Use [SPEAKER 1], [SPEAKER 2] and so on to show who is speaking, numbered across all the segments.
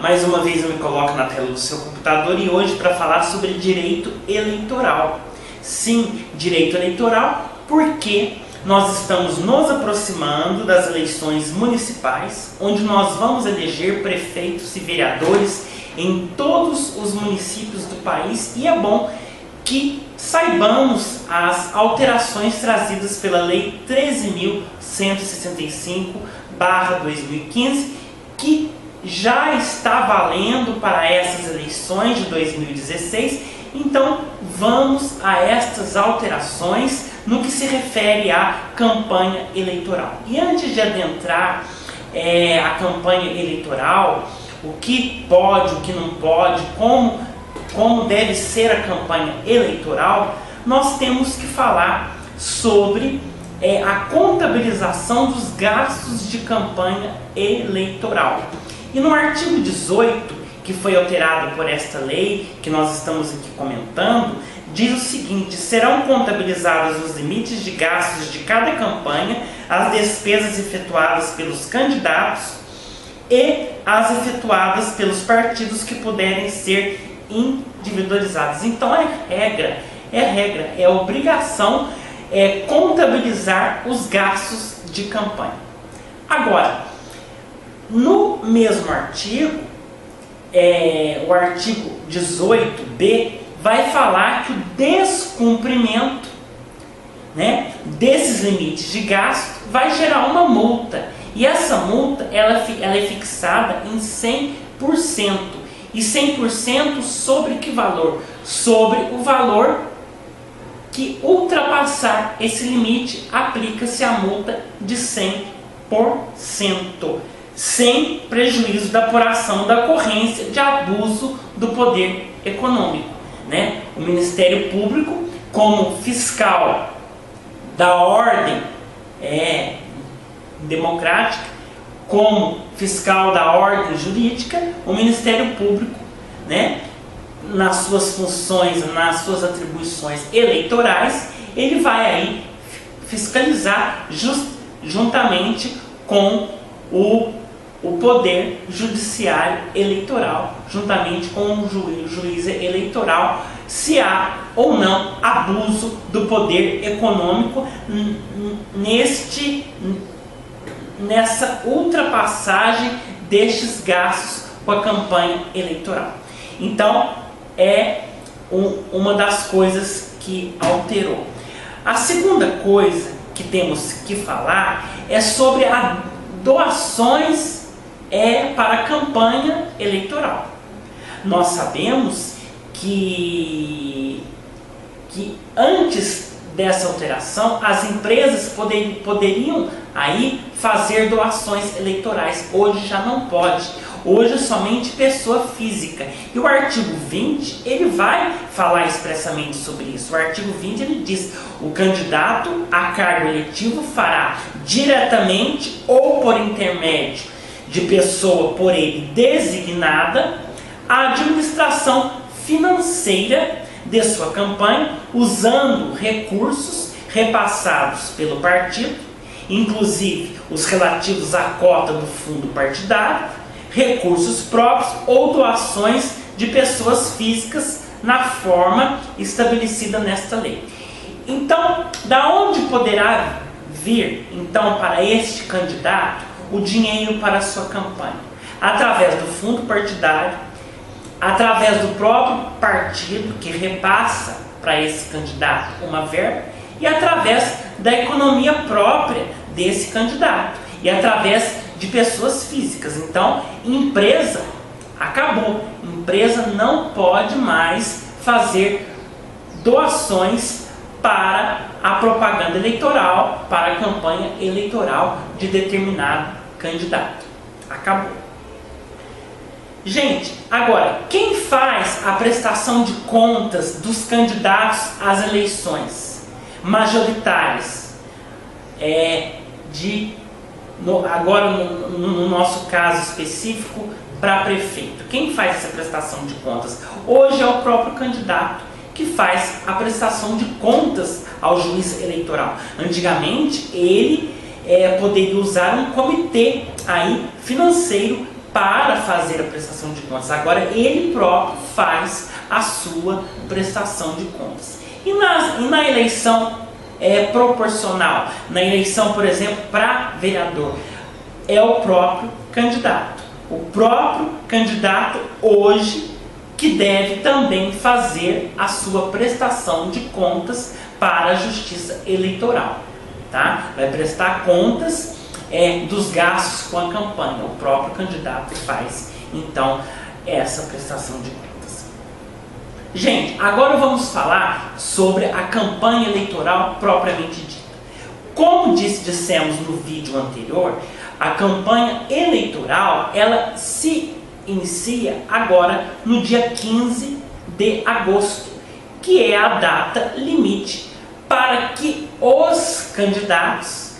[SPEAKER 1] mais uma vez eu me coloco na tela do seu computador e hoje para falar sobre direito eleitoral. Sim, direito eleitoral, porque nós estamos nos aproximando das eleições municipais, onde nós vamos eleger prefeitos e vereadores em todos os municípios do país, e é bom que saibamos as alterações trazidas pela Lei 13.165/2015, que já está valendo para essas eleições de 2016. Então vamos a estas alterações no que se refere à campanha eleitoral. E antes de adentrar a campanha eleitoral, o que pode, o que não pode, como deve ser a campanha eleitoral, nós temos que falar sobre a contabilização dos gastos de campanha eleitoral. E no artigo 18, que foi alterado por esta lei, que nós estamos aqui comentando, diz o seguinte: serão contabilizados os limites de gastos de cada campanha, as despesas efetuadas pelos candidatos e as efetuadas pelos partidos que puderem ser individualizados. Então é regra, é obrigação contabilizar os gastos de campanha. Agora, no mesmo artigo, o artigo 18b vai falar que o descumprimento, desses limites de gasto vai gerar uma multa. E essa multa ela é fixada em 100%. E 100% sobre que valor? Sobre o valor que ultrapassar esse limite, aplica-se a multa de 100%, sem prejuízo da apuração da ocorrência de abuso do poder econômico. O Ministério Público, como fiscal da ordem democrática, como fiscal da ordem jurídica, o Ministério Público, nas suas funções, nas suas atribuições eleitorais, ele vai aí fiscalizar juntamente com o Poder Judiciário Eleitoral, juntamente com o juiz eleitoral, se há ou não abuso do poder econômico nessa ultrapassagem destes gastos com a campanha eleitoral. Então, é uma das coisas que alterou. A segunda coisa que temos que falar é sobre as doações para a campanha eleitoral. Nós sabemos que antes dessa alteração, as empresas poderiam aí fazer doações eleitorais. Hoje já não pode. Hoje é somente pessoa física. E o artigo 20, ele vai falar expressamente sobre isso. O artigo 20, ele diz: o candidato a cargo eletivo fará diretamente ou por intermédio de pessoa por ele designada a administração financeira de sua campanha, usando recursos repassados pelo partido, inclusive os relativos à cota do fundo partidário, recursos próprios ou doações de pessoas físicas na forma estabelecida nesta lei. Então, da onde poderá vir, então, para este candidato o dinheiro para a sua campanha? Através do fundo partidário, através do próprio partido que repassa para esse candidato uma verba, e através da economia própria desse candidato, e através de pessoas físicas. Então, empresa acabou. Empresa não pode mais fazer doações para a propaganda eleitoral, para a campanha eleitoral de determinado candidato. Acabou. Gente, agora, quem faz a prestação de contas dos candidatos às eleições majoritárias, agora no nosso caso específico, para prefeito? Quem faz essa prestação de contas? Hoje é o próprio candidato que faz a prestação de contas ao juiz eleitoral. Antigamente, ele poderia usar um comitê aí financeiro para fazer a prestação de contas. Agora ele próprio faz a sua prestação de contas. E na eleição proporcional, na eleição, por exemplo, para vereador, é o próprio candidato. O próprio candidato hoje que deve também fazer a sua prestação de contas para a Justiça Eleitoral. Tá? Vai prestar contas dos gastos com a campanha. O próprio candidato faz, então, essa prestação de contas. Gente, agora vamos falar sobre a campanha eleitoral propriamente dita. Como dissemos no vídeo anterior, a campanha eleitoral, ela se inicia agora no dia 15 de agosto, que é a data limite para que os candidatos,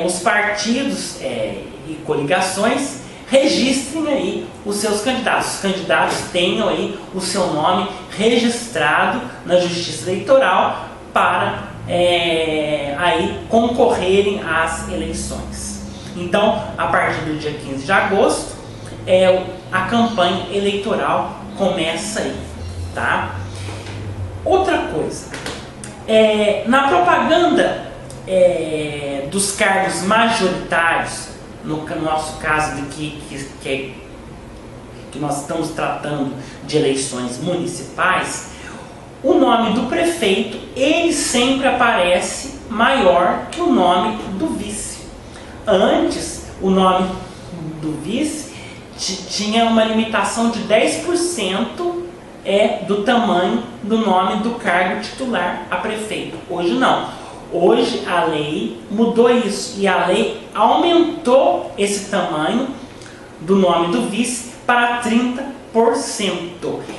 [SPEAKER 1] os partidos e coligações registrem aí os seus candidatos. Os candidatos tenham aí o seu nome registrado na Justiça Eleitoral para aí concorrerem às eleições. Então, a partir do dia 15 de agosto, a campanha eleitoral começa aí, tá? Outra coisa, na propaganda dos cargos majoritários, no nosso caso que nós estamos tratando de eleições municipais, o nome do prefeito, ele sempre aparece maior que o nome do vice. Antes, o nome do vice tinha uma limitação de 10% do tamanho do nome do cargo titular a prefeito. Hoje não. Hoje a lei mudou isso e a lei aumentou esse tamanho do nome do vice para 30%.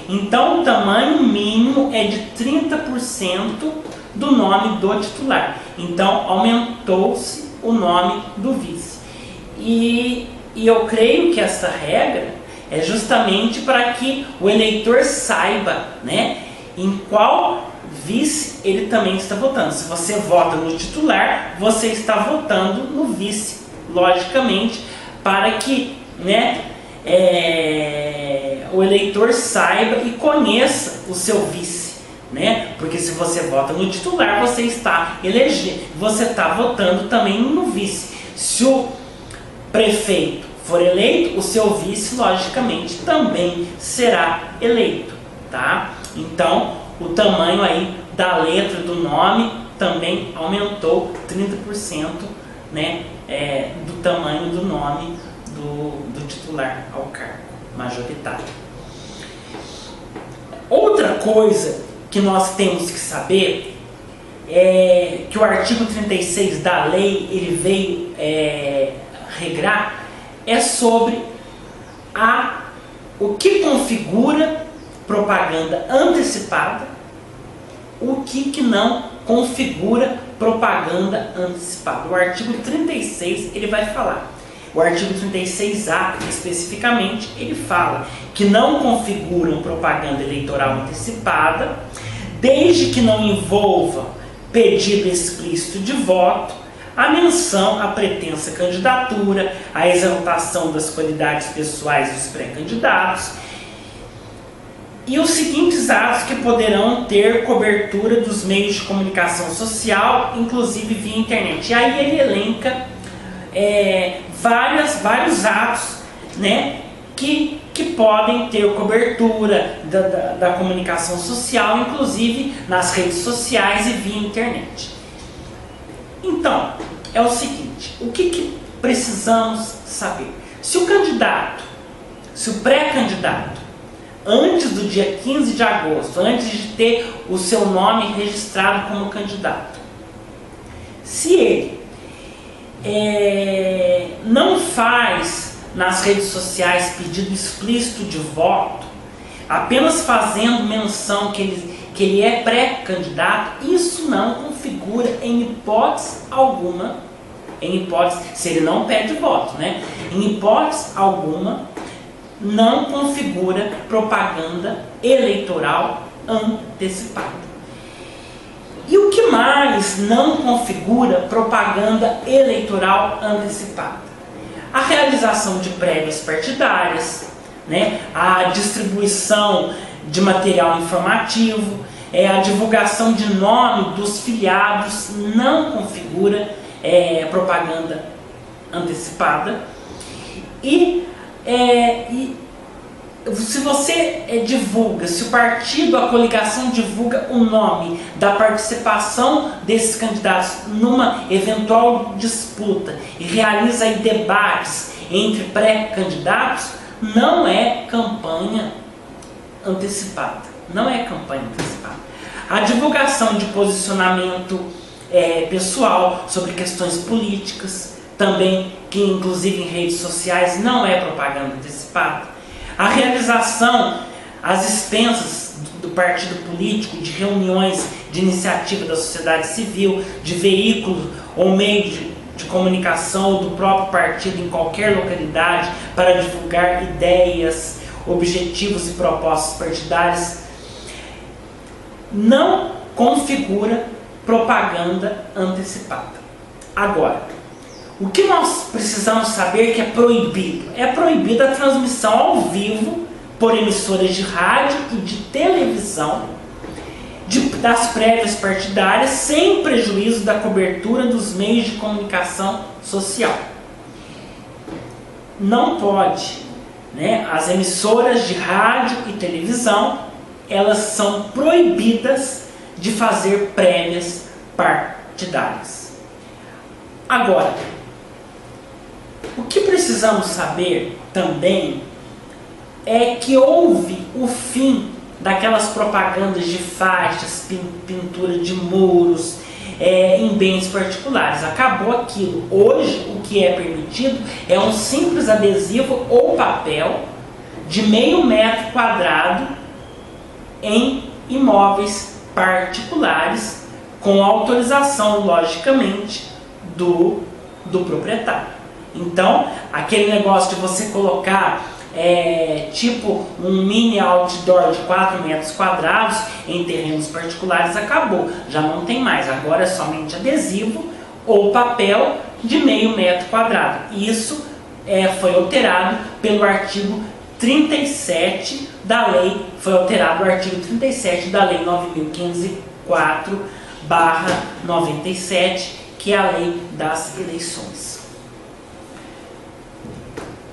[SPEAKER 1] Então o tamanho mínimo é de 30% do nome do titular. Então aumentou-se o nome do vice. E eu creio que essa regra é justamente para que o eleitor saiba, né, em qual vice ele também está votando. Se você vota no titular, você está votando no vice, logicamente, para que, né, o eleitor saiba e conheça o seu vice, né? Porque se você vota no titular, você está votando também no vice. Se o prefeito for eleito, o seu vice, logicamente, também será eleito, tá? Então, o tamanho aí da letra do nome também aumentou 30%, né, do tamanho do nome do titular ao cargo majoritário. Outra coisa que nós temos que saber é que o artigo 36 da lei, ele veio regrar, sobre o que configura propaganda antecipada, o que não configura propaganda antecipada. O artigo 36 ele vai falar. O artigo 36A, especificamente, ele fala que não configuram propaganda eleitoral antecipada, desde que não envolva pedido explícito de voto, a menção à pretensa candidatura, a exaltação das qualidades pessoais dos pré-candidatos e os seguintes atos que poderão ter cobertura dos meios de comunicação social, inclusive via internet. E aí ele elenca vários atos, né, que podem ter cobertura da comunicação social, inclusive nas redes sociais e via internet. Então, é o seguinte, o que precisamos saber? Se o pré-candidato, antes do dia 15 de agosto, antes de ter o seu nome registrado como candidato, se ele não faz nas redes sociais pedido explícito de voto, apenas fazendo menção que ele é pré-candidato, isso não configura em hipótese alguma, se ele não pede voto, né? Em hipótese alguma, não configura propaganda eleitoral antecipada. E o que mais não configura propaganda eleitoral antecipada? a realização de prévias partidárias, né? A distribuição de material informativo, a divulgação de nome dos filiados não configura propaganda antecipada. E se você divulga, se o partido, a coligação divulga o nome da participação desses candidatos numa eventual disputa e realiza aí debates entre pré-candidatos, não é campanha antecipada. Não é campanha antecipada. A divulgação de posicionamento pessoal sobre questões políticas, também, que inclusive em redes sociais, não é propaganda antecipada. A realização às expensas do partido político de reuniões de iniciativa da sociedade civil, de veículos ou meio de comunicação ou do próprio partido em qualquer localidade para divulgar ideias, objetivos e propostas partidárias, não configura propaganda antecipada. Agora, o que nós precisamos saber que é proibido? É proibida a transmissão ao vivo por emissoras de rádio e de televisão das prévias partidárias, sem prejuízo da cobertura dos meios de comunicação social. Não pode, né? As emissoras de rádio e televisão, elas são proibidas de fazer prévias partidárias. Agora, o que precisamos saber também é que houve o fim daquelas propagandas de faixas, pintura de muros, em bens particulares. Acabou aquilo. Hoje o que é permitido é um simples adesivo ou papel de meio metro quadrado em imóveis particulares, com autorização, logicamente, do proprietário. Então, aquele negócio de você colocar tipo um mini outdoor de 4 metros quadrados em terrenos particulares acabou, já não tem mais, agora é somente adesivo ou papel de meio metro quadrado. Isso foi alterado pelo artigo 37 da lei, foi alterado o artigo 37 da lei 9.504/97, que é a lei das eleições.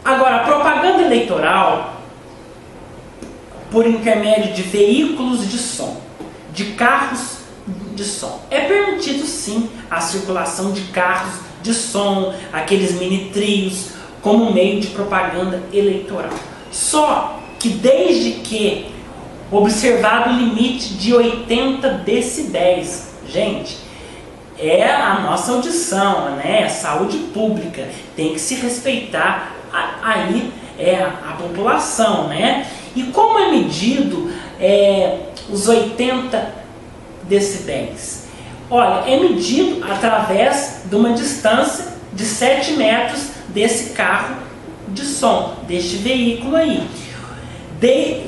[SPEAKER 1] Agora, a propaganda eleitoral, por intermédio de veículos de som, de carros de som, é permitido sim a circulação de carros de som, aqueles mini trios, como meio de propaganda eleitoral. Só que desde que observado o limite de 80 decibéis, gente, é a nossa audição, né? É saúde pública, tem que se respeitar aí a população, né? E como é medido os 80 decibéis? Olha, é medido através de uma distância de 7 metros desse carro de som, deste veículo aí.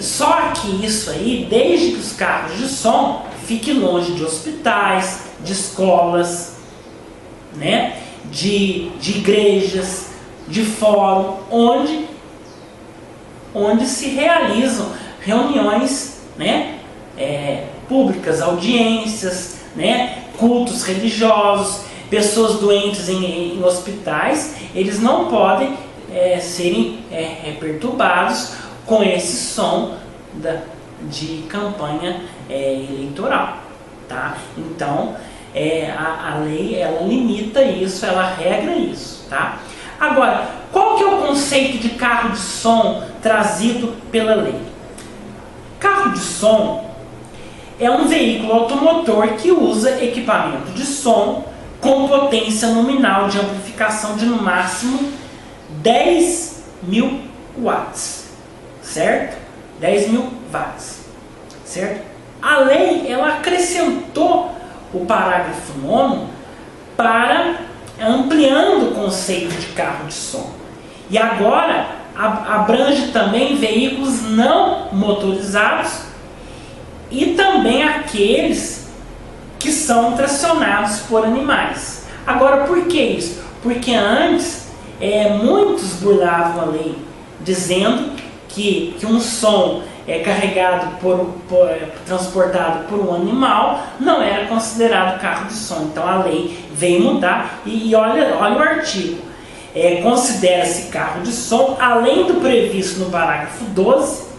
[SPEAKER 1] Só que isso aí, desde que os carros de som fiquem longe de hospitais, de escolas, né? de igrejas, de fórum, onde se realizam reuniões, né? Públicas, audiências, né? Cultos religiosos, pessoas doentes em hospitais, eles não podem serem perturbados com esse som de campanha eleitoral, tá? Então, a lei, ela limita isso, ela regra isso, tá? Agora, qual que é o conceito de carro de som trazido pela lei? Carro de som é um veículo automotor que usa equipamento de som com potência nominal de amplificação de no máximo 10.000 watts, certo? 10.000 watts, certo? A lei, ela acrescentou o parágrafo 9º para ampliando o conceito de carro de som. E agora abrange também veículos não motorizados e também aqueles que são tracionados por animais. Agora, por que isso? Porque antes muitos burlavam a lei, dizendo que um som carregado transportado por um animal não era considerado carro de som. Então a lei veio mudar e olha o artigo. Considera-se carro de som, além do previsto no parágrafo 12,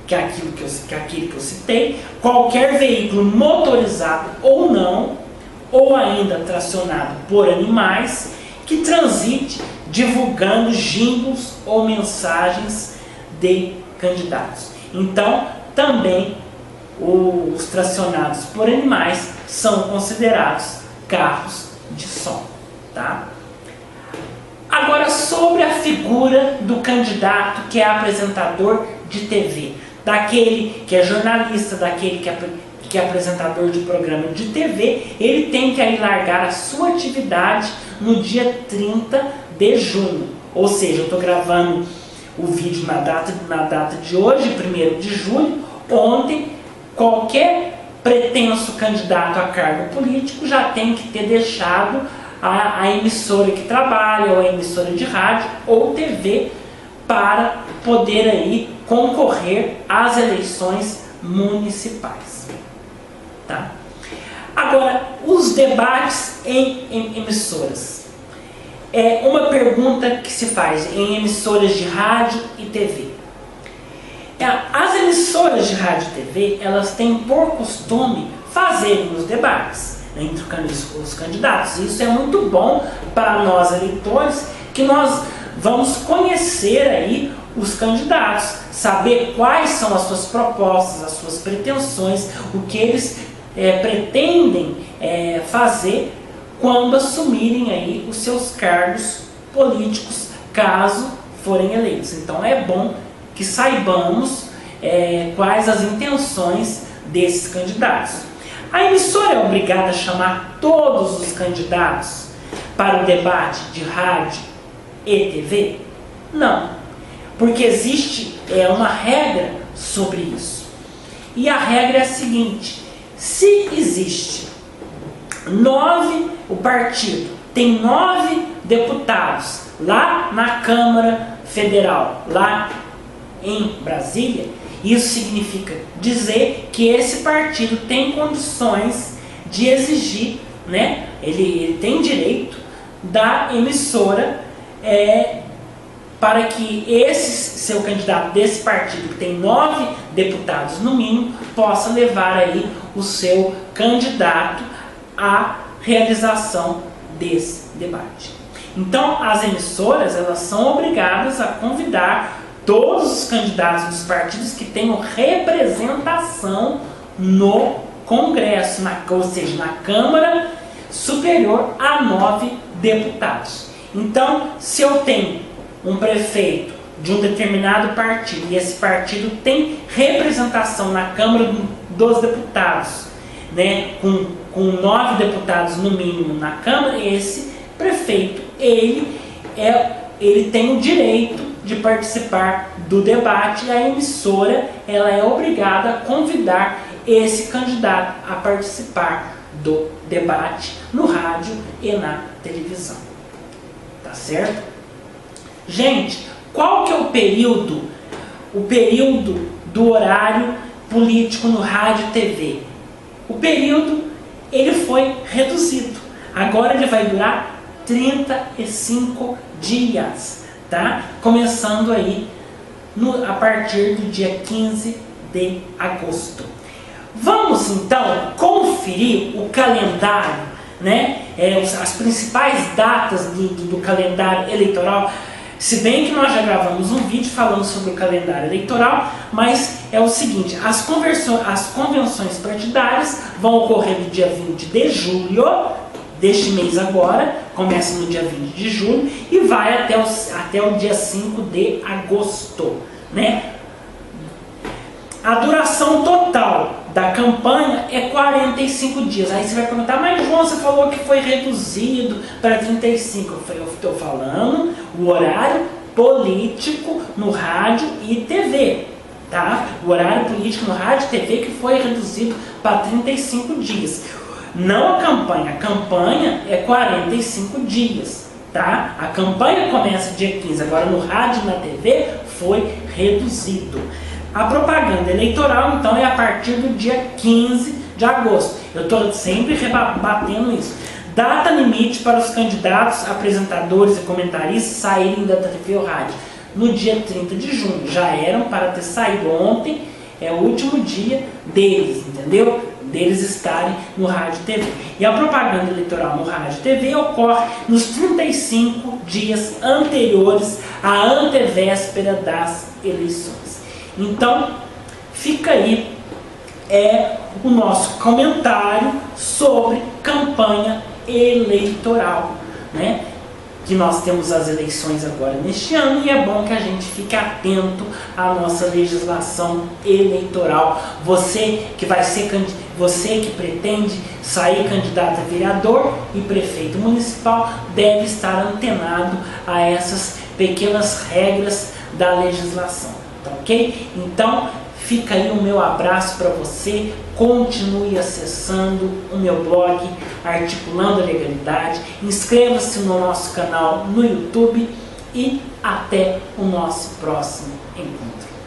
[SPEAKER 1] que é aquele que eu citei, qualquer veículo motorizado ou não, ou ainda tracionado por animais, que transite divulgando jingles ou mensagens de candidatos. Então, também os tracionados por animais são considerados carros de som, tá? Agora, sobre a figura do candidato que é apresentador de TV, daquele que é jornalista, daquele que é apresentador de programa de TV, ele tem que aí largar a sua atividade no dia 30 de junho. Ou seja, eu estou gravando o vídeo na data de hoje, 1º de julho. Ontem, qualquer pretenso candidato a cargo político já tem que ter deixado a emissora que trabalha, ou a emissora de rádio ou TV, para poder aí concorrer às eleições municipais. Tá? Agora, os debates em emissoras. É uma pergunta que se faz em emissoras de rádio e TV. As emissoras de rádio e TV, elas têm por costume fazerem os debates entre os candidatos. Isso é muito bom para nós eleitores, que nós vamos conhecer aí os candidatos, saber quais são as suas propostas, as suas pretensões, o que eles pretendem fazer quando assumirem aí os seus cargos políticos, caso forem eleitos. Então é bom que saibamos quais as intenções desses candidatos. A emissora é obrigada a chamar todos os candidatos para o debate de rádio e TV? Não, porque existe uma regra sobre isso. E a regra é a seguinte: se existe o partido tem 9 deputados lá na Câmara Federal, lá em Brasília, isso significa dizer que esse partido tem condições de exigir, né? Ele tem direito da emissora para que esse seu candidato desse partido, que tem 9 deputados no mínimo, possa levar aí o seu candidato à realização desse debate. Então, as emissoras, elas são obrigadas a convidar todos os candidatos dos partidos que tenham representação no Congresso, ou seja, na Câmara superior a 9 deputados. Então, se eu tenho um prefeito de um determinado partido e esse partido tem representação na Câmara dos Deputados, né, com 9 deputados no mínimo na Câmara, esse prefeito ele tem o direito de participar do debate, e a emissora ela é obrigada a convidar esse candidato a participar do debate no rádio e na televisão. Tá certo? Gente, qual que é o período do horário político no rádio e TV? O período ele foi reduzido. Agora ele vai durar 35 dias, tá? Começando aí a partir do dia 15 de agosto. Vamos então conferir o calendário, né? As principais datas do calendário eleitoral. Se bem que nós já gravamos um vídeo falando sobre o calendário eleitoral, mas é o seguinte: as convenções partidárias vão ocorrer no dia 20 de julho deste mês agora, começa no dia 20 de julho e vai até o dia 5 de agosto, né? A duração total da campanha é 45 dias. Aí você vai perguntar, mas João, você falou que foi reduzido para 35. Eu estou falando o horário político no rádio e TV, tá? O horário político no rádio e TV que foi reduzido para 35 dias. Não a campanha é 45 dias, tá? A campanha começa dia 15, agora no rádio e na TV foi reduzido. A propaganda eleitoral, então, é a partir do dia 15 de agosto. Eu estou sempre rebatendo isso. Data limite para os candidatos, apresentadores e comentaristas saírem da TV ou rádio no dia 30 de junho. Já eram para ter saído ontem, é o último dia deles, entendeu? Deles estarem no rádio e TV. E a propaganda eleitoral no rádio e TV ocorre nos 35 dias anteriores à antevéspera das eleições. Então, fica aí o nosso comentário sobre campanha eleitoral, né? Que nós temos as eleições agora neste ano e é bom que a gente fique atento à nossa legislação eleitoral. Você que vai ser você que pretende sair candidato a vereador e prefeito municipal deve estar antenado a essas pequenas regras da legislação, tá ok? Então fica aí o meu abraço para você, continue acessando o meu blog Articulando a Legalidade, inscreva-se no nosso canal no YouTube e até o nosso próximo encontro.